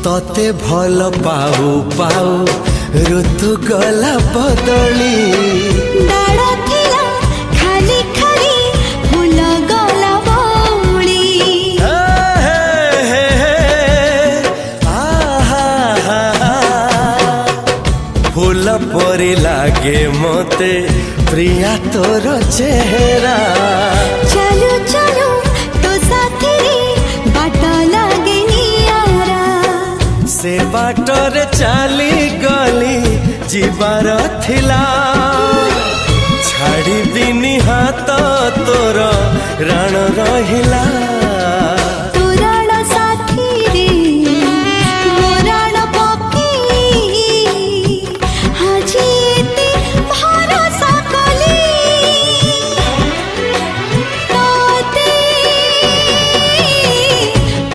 तते भल पाऊ पाऊ ऋतु गला बदली डाड़ थिला खाली खाली फूल गला बौली फूल परी लागे मते प्रिया तोर चेहरा चलू चलू तो साथी बाट लागे नियारा से बाटरे चली गली जीवार थिला छाड़ी बिनी हाथ तोर राण रहिला।